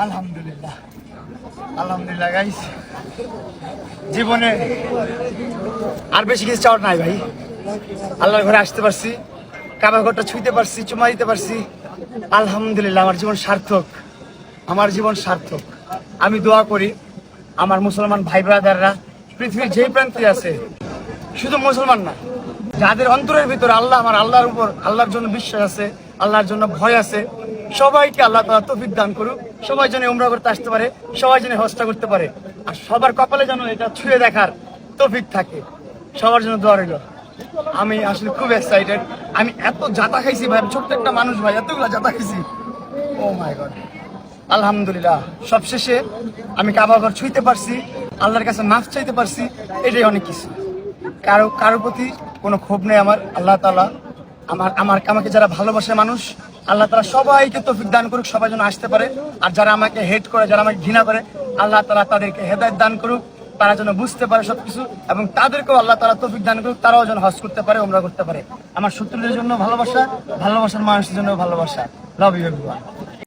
আলহামদুলিল্লাহ, আলহামদুলিল্লাহ গাইস, জীবনে আর বেশি কিছু চাওয়ার নাই ভাই। আল্লাহর ঘরে আসতে পারছি, কাবা ঘরটা ছুঁইতে পারছি, চুমা দিতে পারছি, আলহামদুলিল্লাহ। আমার জীবন সার্থক, আমার জীবন সার্থক। আমি দোয়া করি আমার মুসলমান ভাই ব্রাদাররা পৃথিবীর যেই প্রান্তে আছে, শুধু মুসলমান না, যাদের অন্তরের ভিতরে আল্লাহর উপর, আল্লাহর জন্য বিশ্বাস আছে, আল্লাহর জন্য ভয় আছে, সবাইকে আল্লাহ তাআলা তৌফিক দান করুক। সবাই যেন উমরা করতে আসতে পারে, সবাই যেন হজটা করতে পারে, আর সবার কপালে যেন এটা ছুঁয়ে দেখার তৌফিক থাকে। সবার জন্য দোয়া রইল। আমি আসলে খুব এক্সাইটেড। আমি এত জাতা খাইছি ভাই, ছোট্ট একটা মানুষ ভাই, এতগুলো জাতা খাইছি। ও মাই গড, আলহামদুলিল্লাহ। সবশেষে আমি কাবা ঘর ছুঁইতে পারছি, আল্লাহর কাছে মাফ চাইতে পারছি, এটাই অনেক কিছু। কারো প্রতি কোনো ক্ষোভ নেই আমার। আল্লাহ তাআলা আমাকে যারা ভালোবাসে মানুষ, আল্লাহ তাআলা সবাইকে তৌফিক দান করুক, সবাই যেন আসতে পারে। আর যারা আমাকে হেট করে, যারা আমাকে ঘৃণা করে, আল্লাহ তাআলা তাদেরকে হেদায়েত দান করুক, তারা যেন বুঝতে পারে সবকিছু, এবং তাদেরকেও আল্লাহ তাআলা তৌফিক দান করুক, তারাও যেন হজ করতে পারে, উমরা করতে পারে। আমার শত্রুদের জন্য ভালোবাসা, ভালোবাসার মানুষের জন্য ভালোবাসা। Love you everyone.